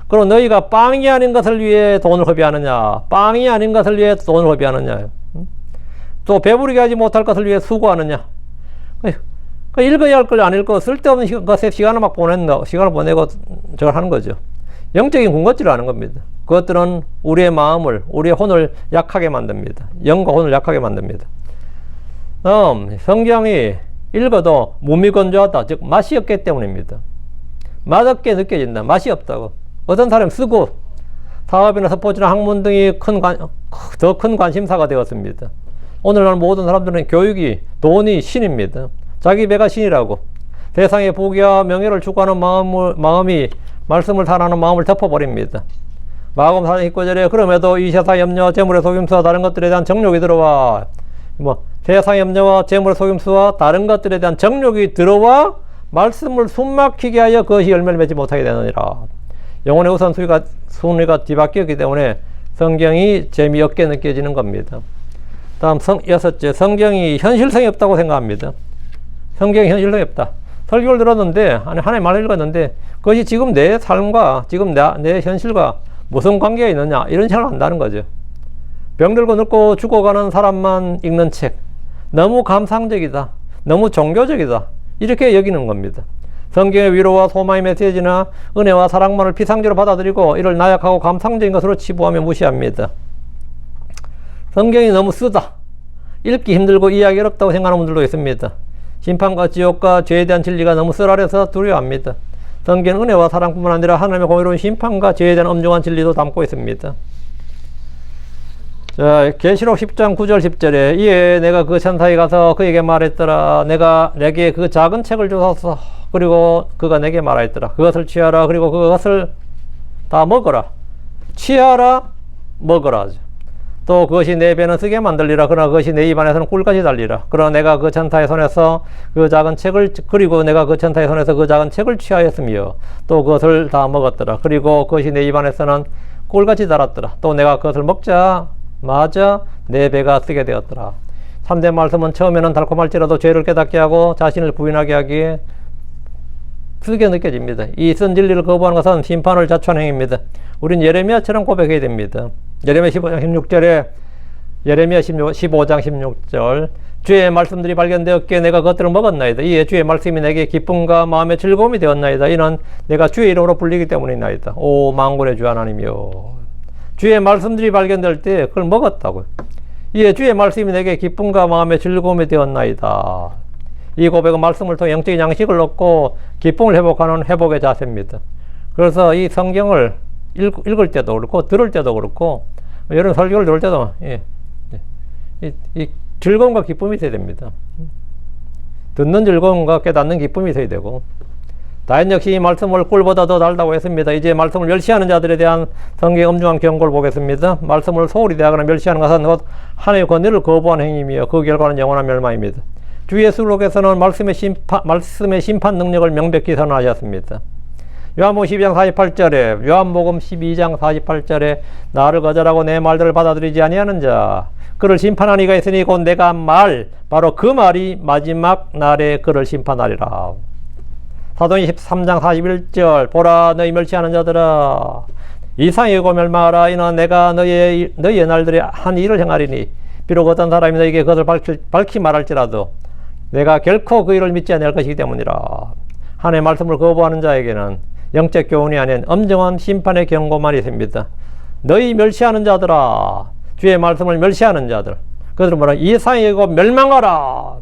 그럼 너희가 빵이 아닌 것을 위해 돈을 허비하느냐, 빵이 아닌 것을 위해 돈을 허비하느냐, 또 배부르게 하지 못할 것을 위해 수고하느냐. 읽어야 할 걸 안 읽고 쓸데없는 것에 시간을 막 시간을 보내고 저걸 하는 거죠. 영적인 군것질을 하는 겁니다. 그것들은 우리의 마음을, 우리의 혼을 약하게 만듭니다. 영과 혼을 약하게 만듭니다. 성경이 읽어도 무미건조하다, 즉 맛이 없기 때문입니다. 맛없게 느껴진다, 맛이 없다고. 어떤 사람이 쓰고 사업이나 스포츠나 학문 등이 더 큰 관심사가 되었습니다. 오늘날 모든 사람들은 교육이, 돈이 신입니다. 자기 배가 신이라고. 세상의 복이와 명예를 추구하는 마음이 말씀을 사랑하는 마음을 덮어버립니다. 마가복음 4장 19절에 그럼에도 이 세상 염려와 재물의 속임수와 다른 것들에 대한 정욕이 들어와, 세상 염려와 재물의 속임수와 다른 것들에 대한 정욕이 들어와 말씀을 숨막히게 하여 그것이 열매를 맺지 못하게 되느니라. 영혼의 우선순위가 뒤바뀌었기 때문에 성경이 재미없게 느껴지는 겁니다. 다음 여섯째, 성경이 현실성이 없다고 생각합니다. 성경이 현실성이 없다. 설교를 들었는데, 하나의 말을 읽었는데, 그것이 지금 내 삶과, 지금 내 현실과 무슨 관계가 있느냐, 이런 생각을 한다는 거죠. 병들고 늙고 죽어가는 사람만 읽는 책, 너무 감상적이다, 너무 종교적이다, 이렇게 여기는 겁니다. 성경의 위로와 소망의 메시지나 은혜와 사랑만을 피상적으로 받아들이고 이를 나약하고 감상적인 것으로 치부하며 무시합니다. 성경이 너무 쓰다, 읽기 힘들고 이해하기 어렵다고 생각하는 분들도 있습니다. 심판과 지옥과 죄에 대한 진리가 너무 쓰라려서 두려워합니다. 성경은 은혜와 사랑뿐만 아니라 하나님의 공의로운 심판과 죄에 대한 엄중한 진리도 담고 있습니다. 자, 계시록 10장 9절 10절에 이에 내가 그 천사에 가서 그에게 말했더라. 내가 내게 그 작은 책을 주소서. 그리고 그가 내게 말하였더라. 그것을 취하라. 그리고 그것을 다 먹어라. 취하라, 먹어라. 또 그것이 내 배는 쓰게 만들리라. 그러나 그것이 내 입안에서는 꿀같이 달리라. 그러나 내가 그 천사의 손에서 그 작은 책을, 그리고 내가 그 천사의 손에서 그 작은 책을 취하였으며 또 그것을 다 먹었더라. 그리고 그것이 내 입안에서는 꿀같이 달았더라. 또 내가 그것을 먹자마자 내 배가 쓰게 되었더라. 참된 말씀은 처음에는 달콤할지라도 죄를 깨닫게 하고 자신을 부인하게 하기에 쓰게 느껴집니다. 이 쓴 진리를 거부하는 것은 심판을 자초하는 행위입니다. 우린 예레미야처럼 고백해야 됩니다. 예레미야 15장 16절에 예레미야 15장 16절 주의 말씀들이 발견되었기에 내가 그것들을 먹었나이다. 이에 주의 말씀이 내게 기쁨과 마음의 즐거움이 되었나이다. 이는 내가 주의 이름으로 불리기 때문이나이다. 오 만군의 주 하나님이여, 주의 말씀들이 발견될 때 그걸 먹었다고요. 이에 주의 말씀이 내게 기쁨과 마음의 즐거움이 되었나이다. 이 고백은 말씀을 통해 영적인 양식을 얻고 기쁨을 회복하는 회복의 자세입니다. 그래서 이 성경을 읽을 때도 그렇고 들을 때도 그렇고 여러분 설교를 들을 때도 이 즐거움과 기쁨이 있어야 됩니다. 듣는 즐거움과 깨닫는 기쁨이 있어야 되고, 다인 역시 이 말씀을 꿀보다 더 달다고 했습니다. 이제 말씀을 멸시하는 자들에 대한 성경의 엄중한 경고를 보겠습니다. 말씀을 소홀히 대하거나 멸시하는 것은 곧 하나님의 권위를 거부하는 행위이며 그 결과는 영원한 멸망입니다. 주 예수께서는 말씀의 심판 능력을 명백히 선언하셨습니다. 요한복음 12장 48절에, 요한복음 12장 48절에 나를 거절하고 내 말들을 받아들이지 아니하는 자, 그를 심판하는 이가 있으니 곧 내가 바로 그 말이 마지막 날에 그를 심판하리라. 사도행전 13장 41절 보라 너희 멸시하는 자들아 이상히 여기고 멸망하라. 이는 내가 너희의 날들에 한 일을 행하리니 비록 어떤 사람이 너희에게 그것을 밝히 말할지라도 내가 결코 그 일을 믿지 않을 것이기 때문이라. 하나님의 말씀을 거부하는 자에게는 영적 교훈이 아닌 엄정한 심판의 경고만 있습니다. 너희 멸시하는 자들아, 주의 말씀을 멸시하는 자들, 그들은 뭐라? 이상히 여기고 멸망하라.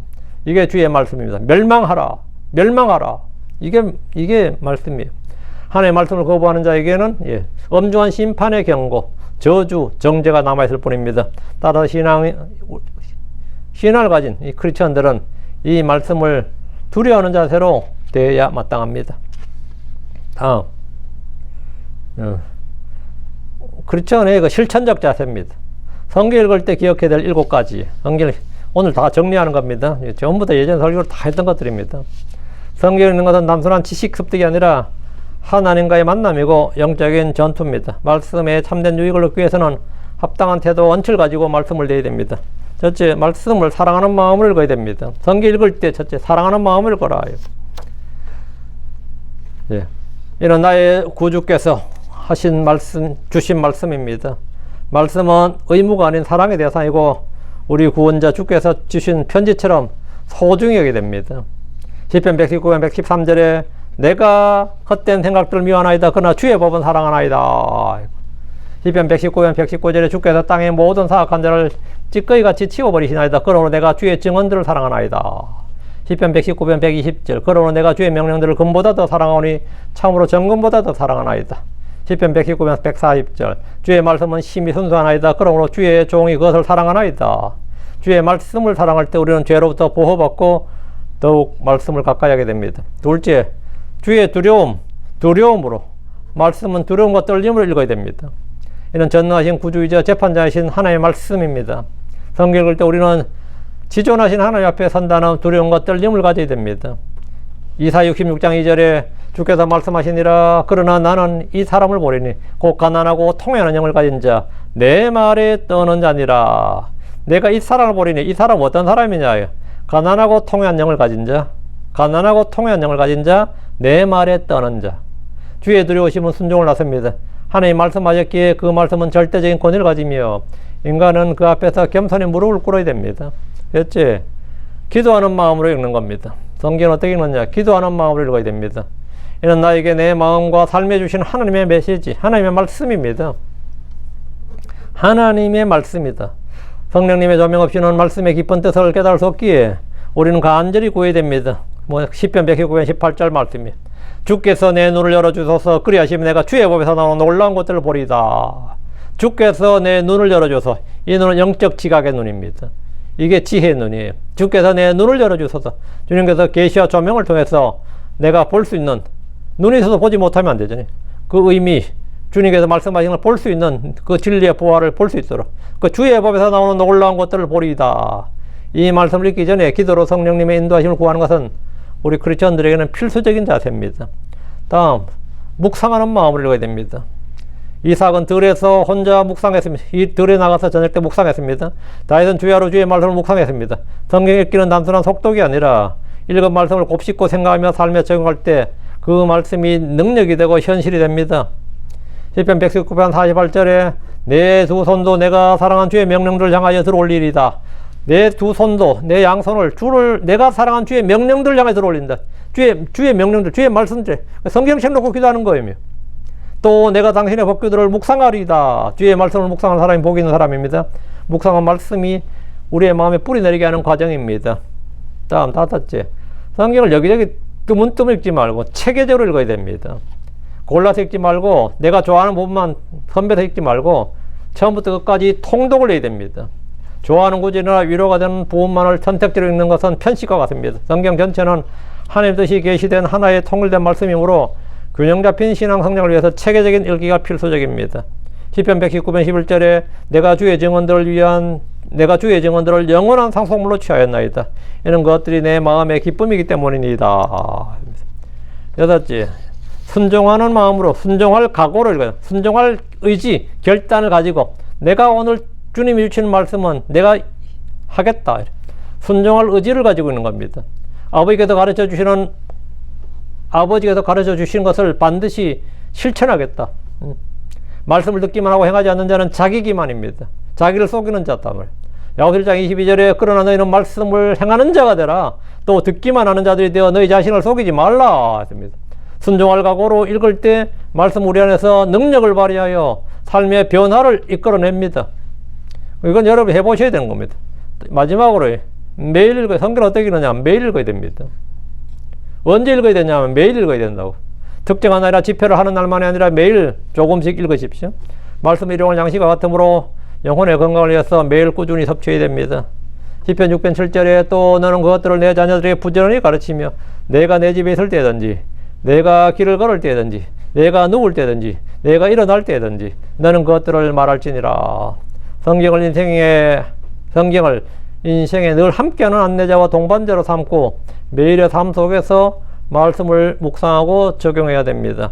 이게 주의 말씀입니다. 멸망하라, 멸망하라. 이게 말씀이에요. 하나님의 말씀을 거부하는 자에게는 엄중한 심판의 경고, 저주, 정죄가 남아있을 뿐입니다. 따라서 신앙을 가진 이 크리스천들은 이 말씀을 두려워하는 자세로 되어야 마땅합니다. 다음, 그렇죠. 네, 그 실천적 자세입니다. 성경 읽을 때 기억해야 될 7가지. 성경 오늘 다 정리하는 겁니다. 전부 다 예전 설교를 다 했던 것들입니다. 성경 읽는 것은 단순한 지식 습득이 아니라 하나님과의 만남이고 영적인 전투입니다. 말씀에 참된 유익을 얻기 위해서는 합당한 태도, 원칙을 가지고 말씀을 내야 됩니다. 첫째, 말씀을 사랑하는 마음을 읽어야 됩니다. 성경 읽을 때 첫째, 사랑하는 마음을 읽어라. 예. 이는 나의 구주께서 하신 말씀, 주신 말씀입니다. 말씀은 의무가 아닌 사랑의 대상이고 우리 구원자 주께서 주신 편지처럼 소중히 여기게 됩니다. 시편 119편 113절에 내가 헛된 생각들을 미워하나이다. 그러나 주의 법은 사랑하나이다. 시편 119편 119절에 주께서 땅의 모든 사악한 자를 찌꺼기 같이 치워버리시나이다. 그러므로 내가 주의 증언들을 사랑하나이다. 시편 119편 120절 그러므로 내가 주의 명령들을 금보다 더 사랑하오니 참으로 정금보다 더 사랑하나이다. 시편 119편 140절 주의 말씀은 심히 순수하나이다. 그러므로 주의 종이 그것을 사랑하나이다. 주의 말씀을 사랑할 때 우리는 죄로부터 보호받고 더욱 말씀을 가까이 하게 됩니다. 둘째, 주의 두려움으로 말씀은 두려움과 떨림을 읽어야 됩니다. 이는 전능하신 구주이자 재판자이신 하나님의 말씀입니다. 성경 읽을 때 우리는 지존하신 하나님 앞에 선다는 두려움과 떨림을 가져야 됩니다. 이사 66장 2절에 주께서 말씀하시니라. 그러나 나는 이 사람을 보리니 곧 가난하고 통회하는 영을 가진 자, 내 말에 떠는 자니라. 내가 이 사람을 보리니 이 사람 어떤 사람이냐? 가난하고 통회한 영을 가진 자, 가난하고 통회한 영을 가진 자, 내 말에 떠는 자. 주의 두려우심은 순종을 낳습니다. 하나님 말씀하셨기에 그 말씀은 절대적인 권위를 가지며 인간은 그 앞에서 겸손히 무릎을 꿇어야 됩니다. 그렇지? 기도하는 마음으로 읽는 겁니다. 성경은 어떻게 읽느냐? 기도하는 마음으로 읽어야 됩니다. 이는 나에게 내 마음과 삶에 주신 하나님의 메시지, 하나님의 말씀입니다. 하나님의 말씀이다. 성령님의 조명 없이는 말씀의 깊은 뜻을 깨달을 수 없기에 우리는 간절히 구해야 됩니다. 시편 119편 18절 말씀입니다. 주께서 내 눈을 열어주소서. 그리하시면 내가 주의 법에서 나오는 놀라운 것들을 보리다. 주께서 내 눈을 열어줘서. 이 눈은 영적 지각의 눈입니다. 이게 지혜의 눈이에요. 주께서 내 눈을 열어주소서. 주님께서 계시와 조명을 통해서 내가 볼 수 있는, 눈이 있어서 보지 못하면 안 되잖아요. 그 의미, 주님께서 말씀하신 걸 볼 수 있는 그 진리의 보화를 볼 수 있도록 그 주의 법에서 나오는 놀라운 것들을 보리다. 이 말씀을 읽기 전에 기도로 성령님의 인도하심을 구하는 것은 우리 크리스천들에게는 필수적인 자세입니다. 다음, 묵상하는 마음을 읽어야 됩니다. 이삭은 들에서 혼자 묵상했습니다. 이 들에 나가서 저녁 때 묵상했습니다. 다윗은 주야로 주의 말씀을 묵상했습니다. 성경 읽기는 단순한 속독이 아니라 읽은 말씀을 곱씹고 생각하며 삶에 적용할 때 그 말씀이 능력이 되고 현실이 됩니다. 시편 119편 48절에 내 두 손도 내가 사랑한 주의 명령들을 향하여 들어올리리다. 내 두 손도, 내 양손을 주를 내가 사랑한 주의 명령들을 향해 들어올린다. 주의 명령들, 주의 말씀들, 성경책 놓고 기도하는 거예요. 또 내가 당신의 법규들을 묵상하리다. 주의 말씀을 묵상하는 사람이 복이 있는 사람입니다. 묵상한 말씀이 우리의 마음에 뿌리 내리게 하는 과정입니다. 다음, 다섯째, 성경을 여기저기 뜨문뜨문 읽지 말고 체계적으로 읽어야 됩니다. 골라서 읽지 말고 내가 좋아하는 부분만 선별해서 읽지 말고 처음부터 끝까지 통독을 해야 됩니다. 좋아하는 구절이나 위로가 되는 부분만을 선택적으로 읽는 것은 편식과 같습니다. 성경 전체는 하나님 뜻이 계시된 하나의 통일된 말씀이므로 균형 잡힌 신앙 성장을 위해서 체계적인 읽기가 필수적입니다. 시편 119편 11절에 내가 주의 증언들을 영원한 상속물로 취하였나이다. 이는 그것들이 내 마음의 기쁨이기 때문이다. 여섯째, 순종하는 마음으로, 순종할 각오를 읽어요. 순종할 의지, 결단을 가지고 내가 오늘 주님이 주시는 말씀은 내가 하겠다. 순종할 의지를 가지고 있는 겁니다. 아버지께서 가르쳐 주시는 것을 반드시 실천하겠다. 말씀을 듣기만 하고 행하지 않는 자는 자기 기만입니다. 자기를 속이는 자다. 야고보서 1장 22절에 그러나 너희는 말씀을 행하는 자가 되라. 또 듣기만 하는 자들이 되어 너희 자신을 속이지 말라 했습니다. 순종할 각오로 읽을 때 말씀 우리 안에서 능력을 발휘하여 삶의 변화를 이끌어냅니다. 이건 여러분 해보셔야 되는 겁니다. 마지막으로 매일 읽어야, 성경을 어떻게 읽느냐 하면 매일 읽어야 됩니다. 언제 읽어야 되냐면 매일 읽어야 된다고. 특정한 날이라 집회를 하는 날만이 아니라 매일 조금씩 읽으십시오. 말씀 일용할 양식과 같으므로 영혼의 건강을 위해서 매일 꾸준히 섭취해야 됩니다. 시편 6편 7절에 또 너는 그것들을 내 자녀들에게 부지런히 가르치며 내가 내 집에 있을 때든지 내가 길을 걸을 때든지 내가 누울 때든지 내가 일어날 때든지 너는 그것들을 말할지니라. 성경을 인생에 늘 함께하는 안내자와 동반자로 삼고 매일의 삶 속에서 말씀을 묵상하고 적용해야 됩니다.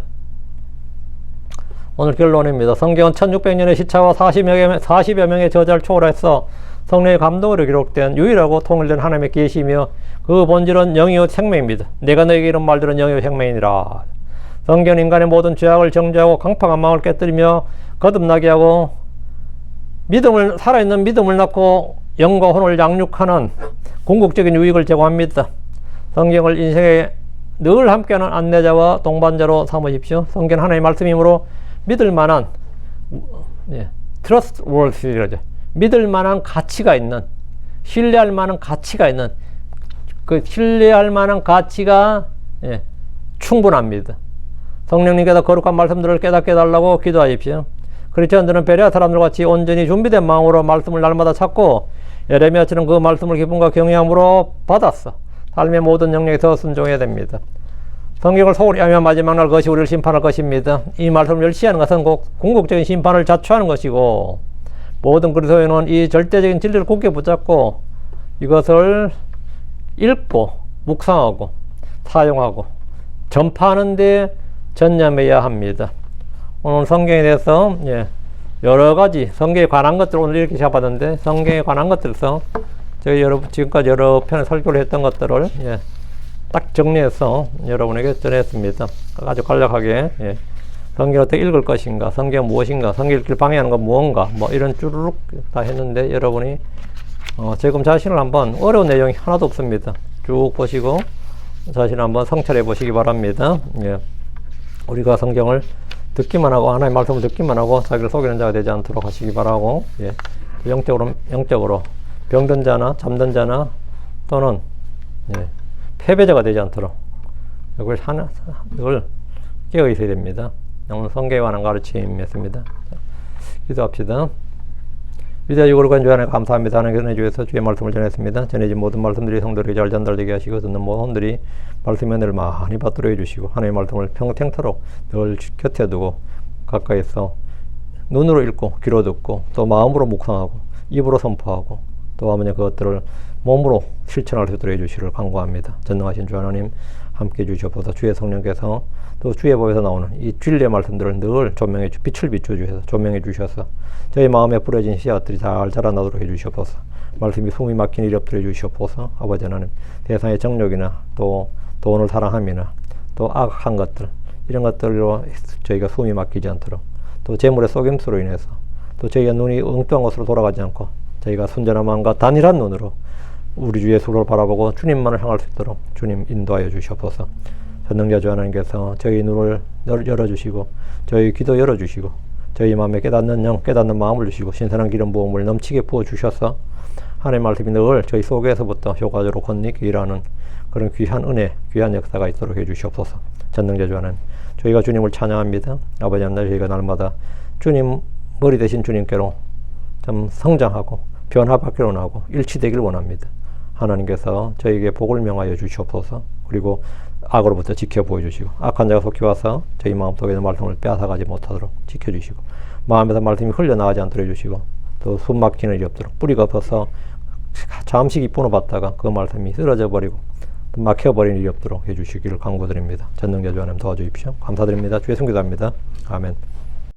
오늘 결론입니다. 성경은 1600년의 시차와 40여 명의 저자를 초월해서 성령의 감동으로 기록된 유일하고 통일된 하나님의 계시이며 그 본질은 영이요 생명입니다. 내가 너에게 이런 말들은 영이요 생명이니라. 성경은 인간의 모든 죄악을 정죄하고 강팍한 마음을 깨뜨리며 거듭나게 하고 살아있는 믿음을 낳고 영과 혼을 양육하는 궁극적인 유익을 제공합니다. 성경을 인생에 늘 함께하는 안내자와 동반자로 삼으십시오. 성경은 하나님의 말씀이므로 믿을 만한, trustworthy라죠. 믿을 만한 가치가 있는, 신뢰할 만한 가치가 있는, 그 신뢰할 만한 가치가 충분합니다. 성령님께서 거룩한 말씀들을 깨닫게 해달라고 기도하십시오. 크리스천들은 베레아 사람들 같이 온전히 준비된 마음으로 말씀을 날마다 찾고 예레미야처럼 그 말씀을 기쁨과 경외함으로 받았어. 삶의 모든 영역에서 순종해야 됩니다. 성경을 소홀히 하면 마지막 날 그것이 우리를 심판할 것입니다. 이 말씀을 멸시하는 것은 궁극적인 심판을 자초하는 것이고 모든 그리스도인은 이 절대적인 진리를 굳게 붙잡고 이것을 읽고 묵상하고 사용하고 전파하는 데 전념해야 합니다. 오늘 성경에 대해서 여러 가지 성경에 관한 것들 오늘 이렇게 잡았는데 성경에 관한 것들에서 제가 지금까지 여러 편의 설교를 했던 것들을 딱 정리해서 여러분에게 전했습니다. 아주 간략하게 성경을 어떻게 읽을 것인가, 성경은 무엇인가, 성경 읽기를 방해하는 건 무언가, 뭐 이런 쭈루룩 다 했는데 여러분이 지금 자신을 한번 어려운 내용이 하나도 없습니다. 쭉 보시고 자신을 한번 성찰해 보시기 바랍니다. 우리가 성경을 듣기만 하고 하나님의 말씀을 듣기만 하고 자기를 속이는 자가 되지 않도록 하시기 바라고 영적으로 병든 자나 잠든 자나 또는 패배자가 되지 않도록 이걸 늘 깨어 있어야 됩니다. 오늘 성경에 관한 가르침이었습니다. 기도합시다. 위대하시고 거룩한 주 하나님 감사합니다. 하나님 은혜 주에서 주의 말씀을 전했습니다. 전해진 모든 말씀들이 성도에게 잘 전달되게 하시고 듣는 모든 분들이 말씀의 은혜를 많이 받도록 해주시고 하나님의 말씀을 평생토록 늘 곁에 두고 가까이서 눈으로 읽고 귀로 듣고 또 마음으로 묵상하고 입으로 선포하고 또 아버지 그것들을 몸으로 실천할 수 있도록 해주시기를 간구합니다. 전능하신 주 하나님 함께 해주시옵소서. 주의 성령께서 또 주의 법에서 나오는 이 진리의 말씀들을 늘 조명해 빛을 비춰주셔서 조명해 주셔서 저희 마음에 뿌려진 씨앗들이 잘 자라나도록 해주시옵소서. 말씀이 숨이 막힌 일이 없도록 해주시옵소서. 아버지 하나님 세상의 정욕이나 또 돈을 사랑함이나 또 악한 것들 이런 것들로 저희가 숨이 막히지 않도록 또 재물의 속임수로 인해서 또 저희가 눈이 엉뚱한 것으로 돌아가지 않고 저희가 순전한 마음과 단일한 눈으로 우리 주 예수를 바라보고 주님만을 향할 수 있도록 주님 인도하여 주시옵소서. 전능자 주 하나님께서 저희 눈을 열어주시고 저희 귀도 열어주시고 저희 마음에 깨닫는 영 깨닫는 마음을 주시고 신선한 기름 부음을 넘치게 부어주셔서 하나님의 말씀이 늘 저희 속에서부터 효과적으로 건너게 일하는 그런 귀한 은혜 귀한 역사가 있도록 해주시옵소서. 전능자 주 하나님 저희가 주님을 찬양합니다. 아버지 하나님 저희가 날마다 주님 머리 대신 주님께로 좀 성장하고 변화받기로 원하고 일치되기를 원합니다. 하나님께서 저에게 복을 명하여 주시옵소서. 그리고 악으로부터 지켜 보여주시고 악한 자가 속히 와서 저희 마음속에 있는 말씀을 빼앗아가지 못하도록 지켜주시고 마음에서 말씀이 흘려나가지 않도록 해주시고 또 숨 막히는 일이 없도록 뿌리가 없어서 잠시 기쁨을 받다가 그 말씀이 쓰러져 버리고 막혀버리는 일이 없도록 해주시기를 간구드립니다. 전능자 주 하나님 도와주십시오. 감사드립니다. 주의 성기도합니다. 아멘.